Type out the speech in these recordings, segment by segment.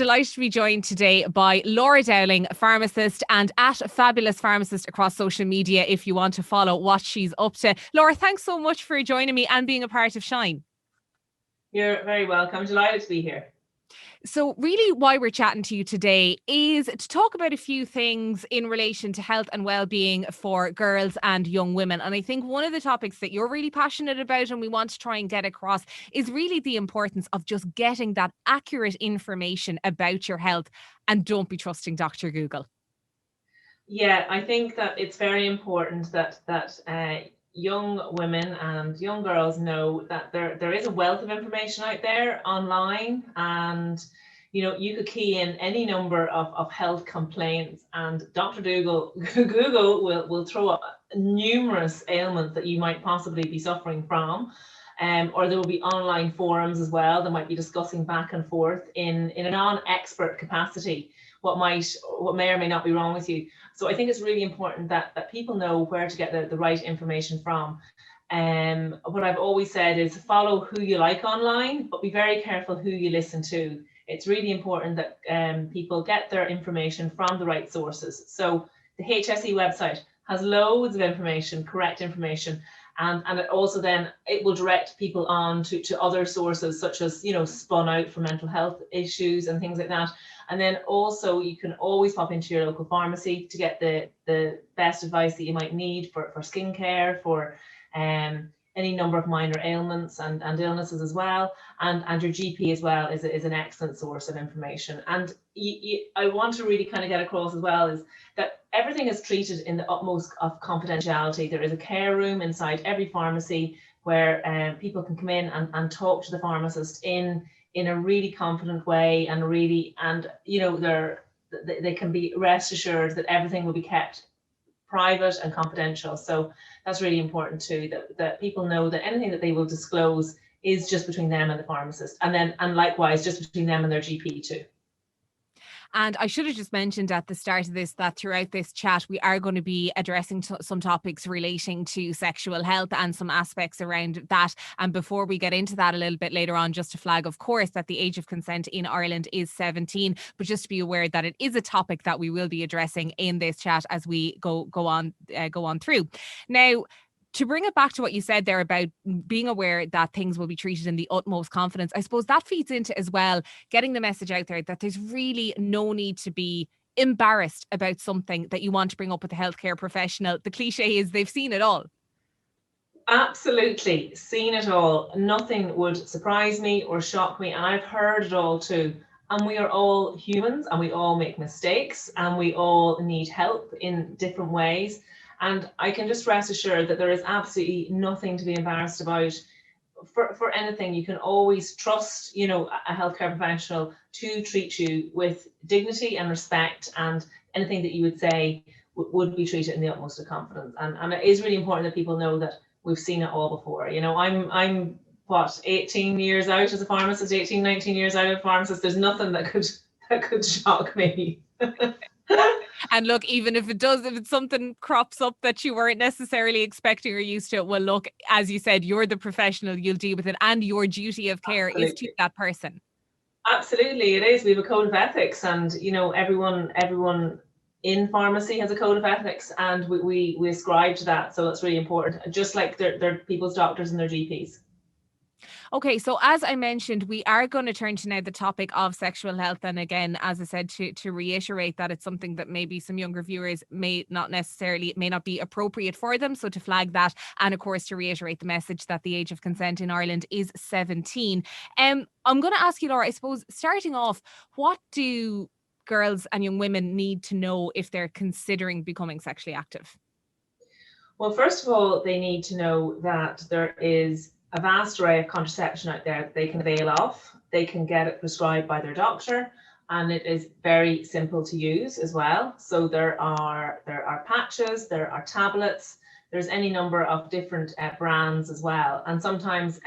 delighted to be joined today by Laura Dowling, pharmacist, and at Fabulous Pharmacist across social media if you want to follow what she's up to. Laura, thanks so much for joining me and being a part of Shine. You're very welcome. Delighted to be here. So really why we're chatting to you today is to talk about a few things in relation to health and well-being for girls and young women. And I think one of the topics that you're really passionate about and we want to try and get across is really the importance of just getting that accurate information about your health, and don't be trusting Dr. Google. Yeah, I think that it's very important that young women and young girls know that there is a wealth of information out there online, and you could key in any number of health complaints and Dr. Google will throw up numerous ailments that you might possibly be suffering from. Or there will be online forums as well that might be discussing back and forth in a non-expert capacity what may or may not be wrong with you. So I think it's really important that people know where to get the right information from. What I've always said is follow who you like online, but be very careful who you listen to. It's really important that people get their information from the right sources. So the HSE website has loads of information, correct information, and it also then it will direct people on to other sources such as Spun Out for mental health issues and things like that. And then also you can always pop into your local pharmacy to get the best advice that you might need for skincare, for any number of minor ailments and illnesses as well. And your GP as well is an excellent source of information. And I want to really kind of get across as well is that everything is treated in the utmost of confidentiality. There is a care room inside every pharmacy where people can come in and talk to the pharmacist in a really confident way, and they can be rest assured that everything will be kept private and confidential. So that's really important too, that people know that anything that they will disclose is just between them and the pharmacist, and likewise just between them and their GP too. And I should have just mentioned at the start of this that throughout this chat, we are going to be addressing some topics relating to sexual health and some aspects around that. And before we get into that a little bit later on, just to flag, of course, that the age of consent in Ireland is 17, but just to be aware that it is a topic that we will be addressing in this chat as we go on through. Now, to bring it back to what you said there about being aware that things will be treated in the utmost confidence, I suppose that feeds into as well getting the message out there that there's really no need to be embarrassed about something that you want to bring up with a healthcare professional. The cliche is they've seen it all. Absolutely, seen it all. Nothing would surprise me or shock me, and I've heard it all too. And we are all humans, and we all make mistakes, and we all need help in different ways. And I can just rest assured that there is absolutely nothing to be embarrassed about for anything. You can always trust, a healthcare professional to treat you with dignity and respect, and anything that you would say would be treated in the utmost of confidence. And it is really important that people know that we've seen it all before. I'm what, 18 years out as a pharmacist, 18, 19 years out as a pharmacist. There's nothing that could shock me. And look, even if it's something crops up that you weren't necessarily expecting or used to, well, look, as you said, you're the professional, you'll deal with it, and your duty of care is to that person. Absolutely, it is. We have a code of ethics, and everyone in pharmacy has a code of ethics, and we ascribe to that. So that's really important, just like they're people's doctors and their GPs. Okay, so as I mentioned, we are going to turn to now the topic of sexual health. And again, as I said, to reiterate that it's something that maybe some younger viewers may not be appropriate for them. So to flag that, and of course, to reiterate the message that the age of consent in Ireland is 17. I'm going to ask you, Laura, I suppose, starting off, what do girls and young women need to know if they're considering becoming sexually active? Well, first of all, they need to know that there is a vast array of contraception out there that they can avail of. They can get it prescribed by their doctor, and it is very simple to use as well. So there are patches, there are tablets, there's any number of different brands as well. And sometimes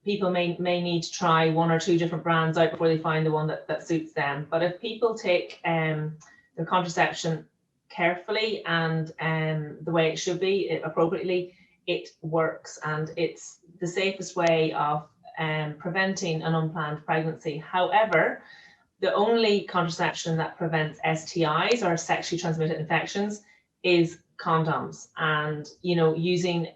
people may need to try one or two different brands out before they find the one that suits them. But if people take their contraception carefully and the way it should be, appropriately, it works, and it's the safest way of preventing an unplanned pregnancy. However, the only contraception that prevents STIs or sexually transmitted infections is condoms. And, you know, using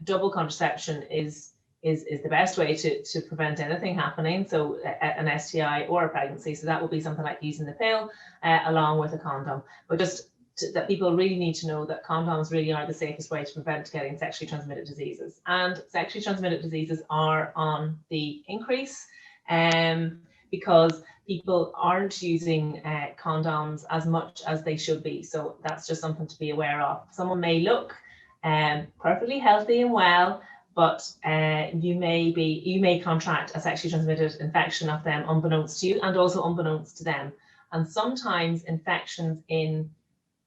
double contraception is the best way to prevent anything happening. So an STI or a pregnancy. So that would be something like using the pill along with a condom. But just that people really need to know that condoms really are the safest way to prevent getting sexually transmitted diseases. And sexually transmitted diseases are on the increase because people aren't using condoms as much as they should be. So that's just something to be aware of. Someone may look perfectly healthy and well, but you may contract a sexually transmitted infection of them unbeknownst to you and also unbeknownst to them. And sometimes infections in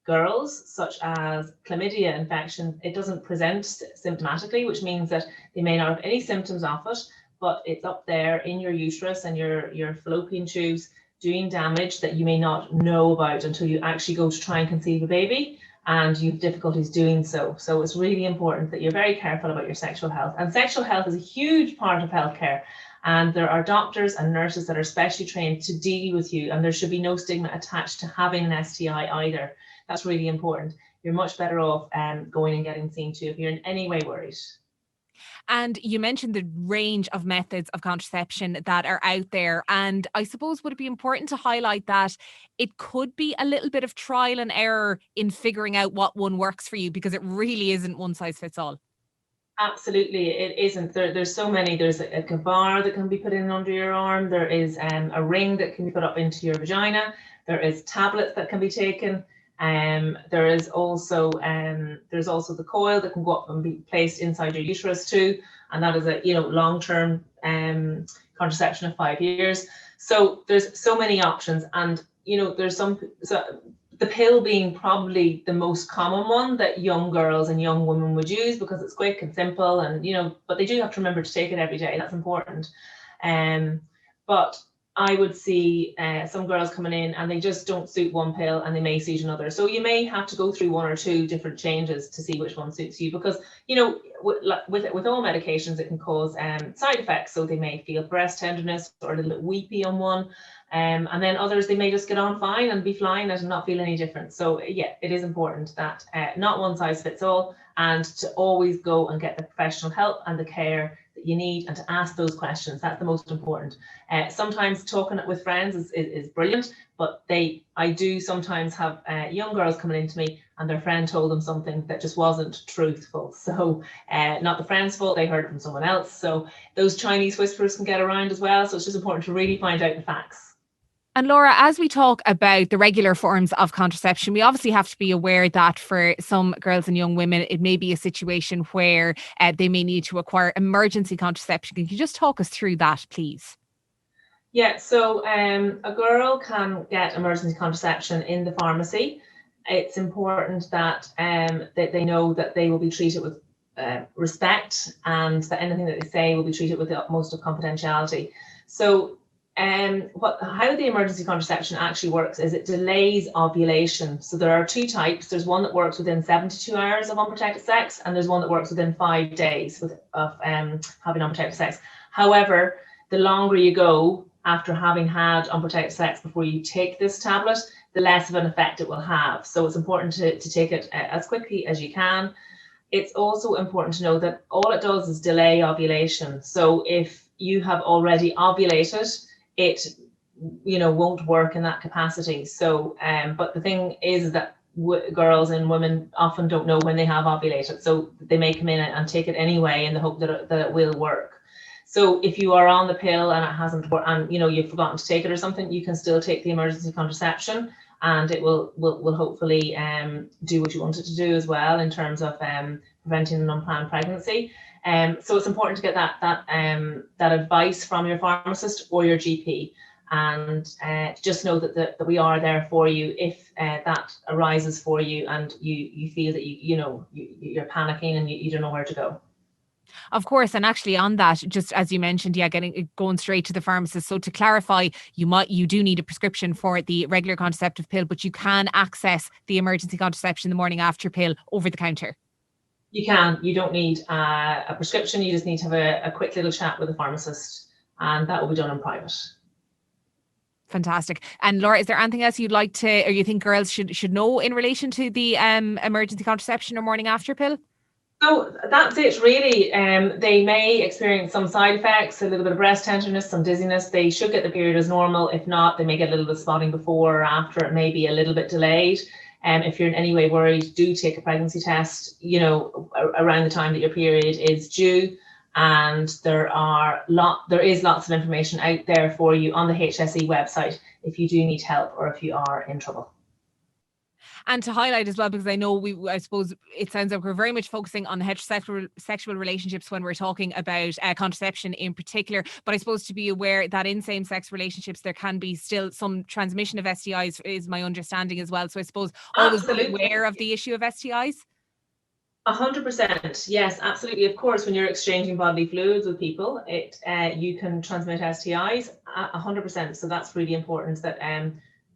girls, such as chlamydia infection, it doesn't present symptomatically, which means that they may not have any symptoms of it, but it's up there in your uterus and your fallopian tubes doing damage that you may not know about until you actually go to try and conceive a baby and you have difficulties doing so. So it's really important that you're very careful about your sexual health. And sexual health is a huge part of healthcare. And there are doctors and nurses that are specially trained to deal with you, and there should be no stigma attached to having an STI either. That's really important. You're much better off going and getting seen to if you're in any way worried. And you mentioned the range of methods of contraception that are out there. And I suppose would it be important to highlight that it could be a little bit of trial and error in figuring out what one works for you, because it really isn't one size fits all. Absolutely, it isn't. There's so many. There's a bar that can be put in under your arm. There is a ring that can be put up into your vagina. There is tablets that can be taken. There is also the coil that can go up and be placed inside your uterus too, and that is a long-term contraception of 5 years. So there's so many options, and there's the pill being probably the most common one that young girls and young women would use because it's quick and simple, and but they do have to remember to take it every day. That's important. But I would see some girls coming in and they just don't suit one pill and they may suit another. So you may have to go through one or two different changes to see which one suits you, because with all medications it can cause side effects. So they may feel breast tenderness or a little bit weepy on one, and then others they may just get on fine and be flying it and not feel any different. So yeah, it is important that not one size fits all, and to always go and get the professional help and the care that you need, and to ask those questions. That's the most important. Sometimes talking it with friends is brilliant, but I do sometimes have young girls coming into me and their friend told them something that just wasn't truthful. So not the friend's fault, they heard it from someone else. So those Chinese whispers can get around as well. So it's just important to really find out the facts. And Laura, as we talk about the regular forms of contraception, we obviously have to be aware that for some girls and young women, it may be a situation where they may need to acquire emergency contraception. Can you just talk us through that, please? Yeah, so a girl can get emergency contraception in the pharmacy. It's important that they know that they will be treated with respect, and that anything that they say will be treated with the utmost of confidentiality. So how the emergency contraception actually works is it delays ovulation. So there are two types. There's one that works within 72 hours of unprotected sex, and there's one that works within 5 days of having unprotected sex. However, the longer you go after having had unprotected sex before you take this tablet, the less of an effect it will have. So it's important to take it as quickly as you can. It's also important to know that all it does is delay ovulation. So if you have already ovulated, it won't work in that capacity. So but the thing is that girls and women often don't know when they have ovulated, so they may come in and take it anyway in the hope that it will work. So if you are on the pill and it hasn't worked, and you've forgotten to take it or something, you can still take the emergency contraception, and it will hopefully do what you want it to do as well in terms of preventing an unplanned pregnancy. So it's important to get that advice from your pharmacist or your GP, and just know that we are there for you if that arises for you and you feel that you're panicking and you don't know where to go. Of course, and actually on that, just as you mentioned, going straight to the pharmacist. So to clarify, you do need a prescription for the regular contraceptive pill, but you can access the emergency contraception the morning after pill over the counter. You can. You don't need a prescription. You just need to have a quick little chat with a pharmacist, and that will be done in private. Fantastic. And Laura, is there anything else you'd like to, or you think girls should know in relation to the emergency contraception or morning after pill? So that's it really. They may experience some side effects, a little bit of breast tenderness, some dizziness. They should get the period as normal. If not, they may get a little bit of spotting before or after. It may be a little bit delayed. If you're in any way worried, do take a pregnancy test, around the time that your period is due. And there is lots of information out there for you on the HSE website if you do need help or if you are in trouble. And to highlight as well, because I know I suppose it sounds like we're very much focusing on the heterosexual sexual relationships when we're talking about contraception in particular. But I suppose to be aware that in same-sex relationships, there can be still some transmission of STIs, is my understanding as well. So I suppose always be aware of the issue of STIs. 100%. Yes, absolutely. Of course, when you're exchanging bodily fluids with people, you can transmit STIs 100%. So that's really important that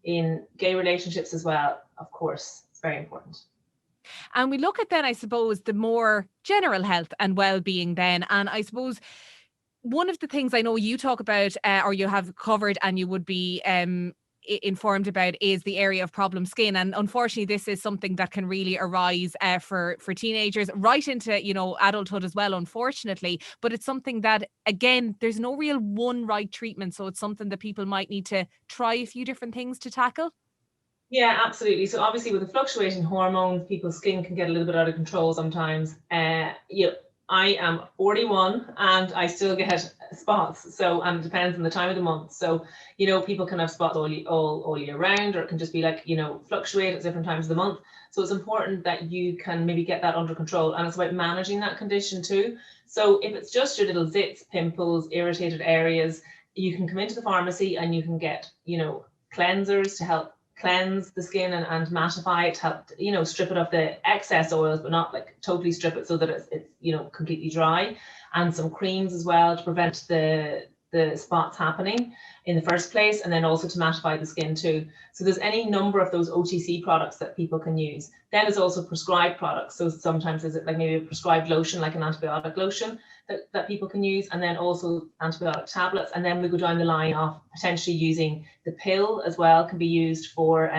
in gay relationships as well, of course, it's very important. And we look at then, I suppose, the more general health and well-being then. And I suppose one of the things I know you talk about or you have covered and you would be informed about is the area of problem skin. And unfortunately, this is something that can really arise for teenagers right into, adulthood as well, unfortunately. But it's something that, again, there's no real one right treatment. So it's something that people might need to try a few different things to tackle. Yeah, absolutely. So obviously with the fluctuating hormones, people's skin can get a little bit out of control sometimes. I am 41 and I still get spots. So, and it depends on the time of the month. So, people can have spots all year round, or it can just be like, fluctuate at different times of the month. So it's important that you can maybe get that under control. And it's about managing that condition too. So if it's just your little zits, pimples, irritated areas, you can come into the pharmacy and you can get, cleansers to help cleanse the skin and mattify it, to help strip it of the excess oils, but not like totally strip it so that it's completely dry, and some creams as well to prevent the spots happening in the first place, and then also to mattify the skin too. So there's any number of those OTC products that people can use. Then there's also prescribed products. So sometimes is it like maybe a prescribed lotion, like an antibiotic lotion that people can use, and then also antibiotic tablets. And then we go down the line of potentially using the pill as well, can be used for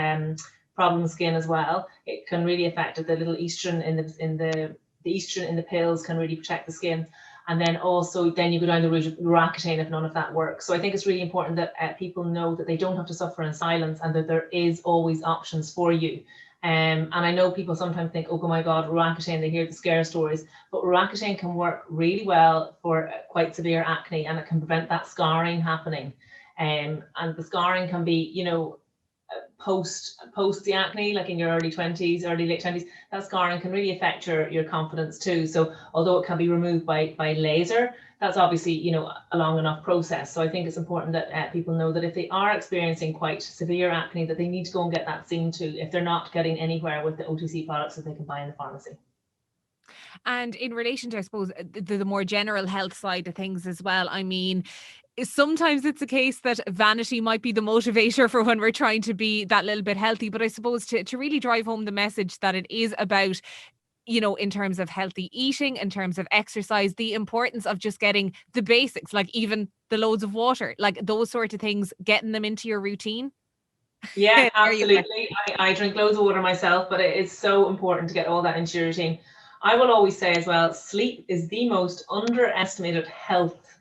problem skin as well. It can really affect it. The little estrogen in the estrogen in the pills can really protect the skin. And then also, then you go down the route of Roaccutane if none of that works. So I think it's really important that people know that they don't have to suffer in silence, and that there is always options for you. And I know people sometimes think, oh my God, Roaccutane, they hear the scare stories, but Roaccutane can work really well for quite severe acne, and it can prevent that scarring happening. And the scarring can be, post the acne, like in your late 20s, that scarring can really affect your confidence too. So although it can be removed by laser, that's obviously a long enough process. So I think it's important that people know that if they are experiencing quite severe acne, that they need to go and get that seen too, if they're not getting anywhere with the OTC products that they can buy in the pharmacy. And in relation to, I suppose, the more general health side of things as well, I mean, sometimes it's a case that vanity might be the motivator for when we're trying to be that little bit healthy. But I suppose to really drive home the message that it is about, in terms of healthy eating, in terms of exercise, the importance of just getting the basics, like even the loads of water, like those sort of things, getting them into your routine. Yeah, absolutely. I drink loads of water myself, but it is so important to get all that into your routine. I will always say as well, sleep is the most underestimated health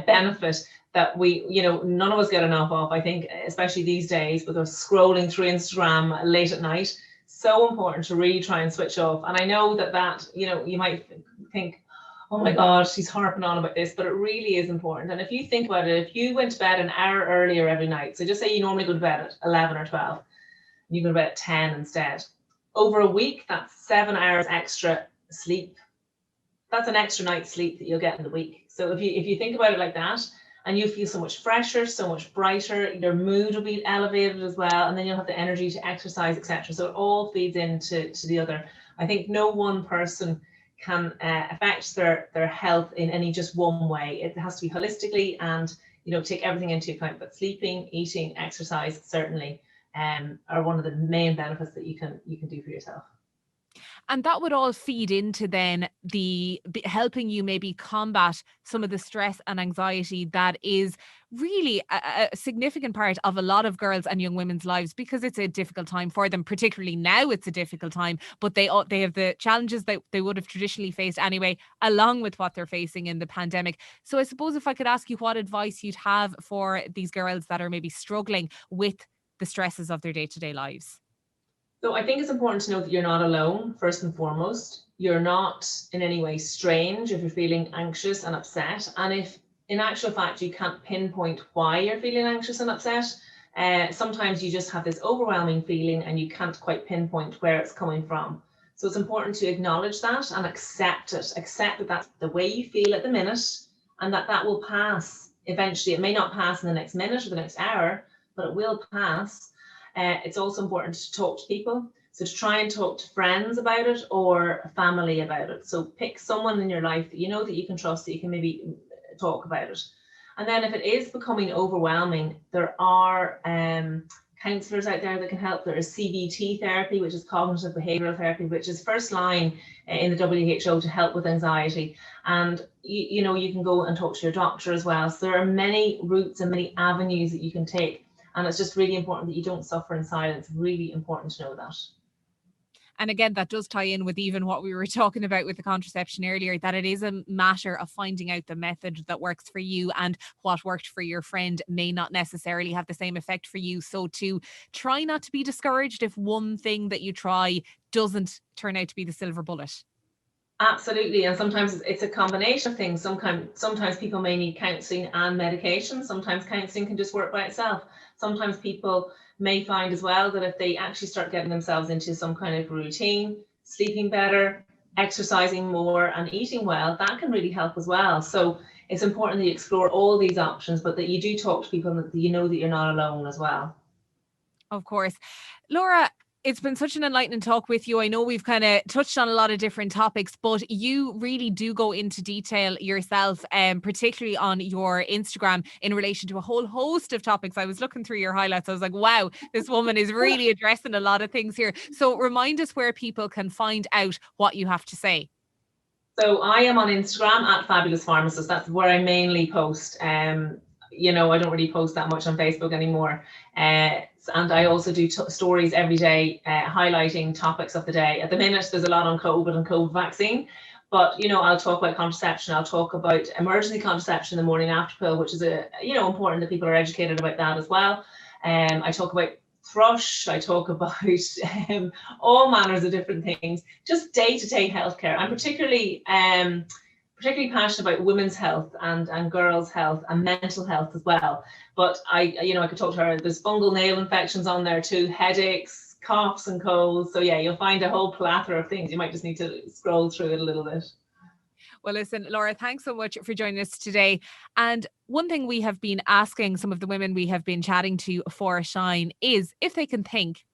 benefit that we, none of us get enough of, I think, especially these days with us scrolling through Instagram late at night. So important to really try and switch off. And I know that, you might think, oh my God, she's harping on about this, but it really is important. And if you think about it, if you went to bed an hour earlier every night, so just say you normally go to bed at 11 or 12, and you go to bed at 10 instead, over a week, that's 7 hours extra sleep. That's an extra night's sleep that you'll get in the week. So if you think about it like that, and you feel so much fresher, so much brighter, your mood will be elevated as well, and then you'll have the energy to exercise, etc. So it all feeds into the other. I think no one person can affect their health in any just one way. It has to be holistically and take everything into account. But sleeping, eating, exercise certainly are one of the main benefits that you can do for yourself. And that would all feed into then helping you maybe combat some of the stress and anxiety that is really a significant part of a lot of girls and young women's lives, because it's a difficult time for them. Particularly now, it's a difficult time, but they have the challenges that they would have traditionally faced anyway, along with what they're facing in the pandemic. So I suppose if I could ask you what advice you'd have for these girls that are maybe struggling with the stresses of their day-to-day lives. So I think it's important to know that you're not alone, first and foremost. You're not in any way strange if you're feeling anxious and upset. And if in actual fact you can't pinpoint why you're feeling anxious and upset, sometimes you just have this overwhelming feeling and you can't quite pinpoint where it's coming from. So it's important to acknowledge that and accept it. Accept that that's the way you feel at the minute, and that will pass eventually. It may not pass in the next minute or the next hour, but it will pass. It's also important to talk to people. So to try and talk to friends about it or family about it. So pick someone in your life that you know that you can trust, that you can maybe talk about it. And then if it is becoming overwhelming, there are counsellors out there that can help. There is CBT therapy, which is cognitive behavioural therapy, which is first line in the WHO to help with anxiety. And you know, you can go and talk to your doctor as well. So there are many routes and many avenues that you can take. And it's just really important that you don't suffer in silence. Really important to know that. And again, that does tie in with even what we were talking about with the contraception earlier, that it is a matter of finding out the method that works for you, and what worked for your friend may not necessarily have the same effect for you. So to try not to be discouraged if one thing that you try doesn't turn out to be the silver bullet. Absolutely. And sometimes it's a combination of things. Sometimes people may need counselling and medication. Sometimes counselling can just work by itself. Sometimes people may find as well that if they actually start getting themselves into some kind of routine, sleeping better, exercising more and eating well, that can really help as well. So it's important that you explore all these options, but that you do talk to people and that you know that you're not alone as well. Of course. Laura, it's been such an enlightening talk with you. I know we've kind of touched on a lot of different topics, but you really do go into detail yourself, particularly on your Instagram in relation to a whole host of topics. I was looking through your highlights. I was like, wow, this woman is really addressing a lot of things here. So remind us where people can find out what you have to say. So I am on Instagram at Fabulous Pharmacist. That's where I mainly post. You know, I don't really post that much on Facebook anymore. And I also do stories every day highlighting topics of the day. At the minute, there's a lot on COVID and COVID vaccine. But, you know, I'll talk about contraception. I'll talk about emergency contraception, the morning after pill, which is, important that people are educated about that as well. I talk about thrush. I talk about all manners of different things, just day-to-day healthcare. I'm particularly passionate about women's health and girls' health and mental health as well. But I could talk to her. There's fungal nail infections on there too, headaches, coughs and colds. So yeah, you'll find a whole plethora of things. You might just need to scroll through it a little bit. Well, listen, Laura, thanks so much for joining us today. And one thing we have been asking some of the women we have been chatting to for Shine is if they can think,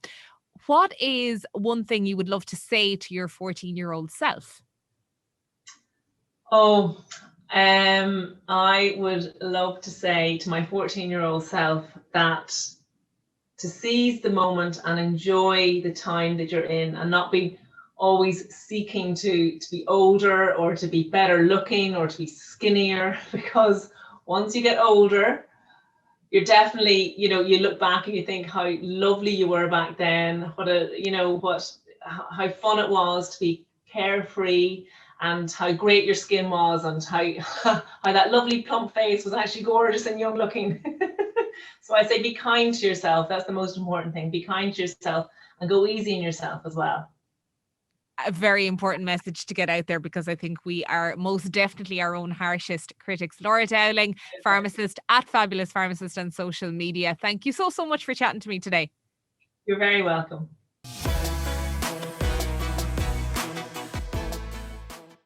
what is one thing you would love to say to your 14-year-old self? Oh, I would love to say to my 14-year-old self that to seize the moment and enjoy the time that you're in, and not be always seeking to be older or to be better looking or to be skinnier, because once you get older, you're definitely, you look back and you think how lovely you were back then, how fun it was to be carefree, and how great your skin was, and how that lovely plump face was actually gorgeous and young looking. So I say be kind to yourself. That's the most important thing. Be kind to yourself and go easy on yourself as well. A very important message to get out there, because I think we are most definitely our own harshest critics. Laura Dowling, pharmacist at Fabulous Pharmacist on social media. Thank you so much for chatting to me today. You're very welcome.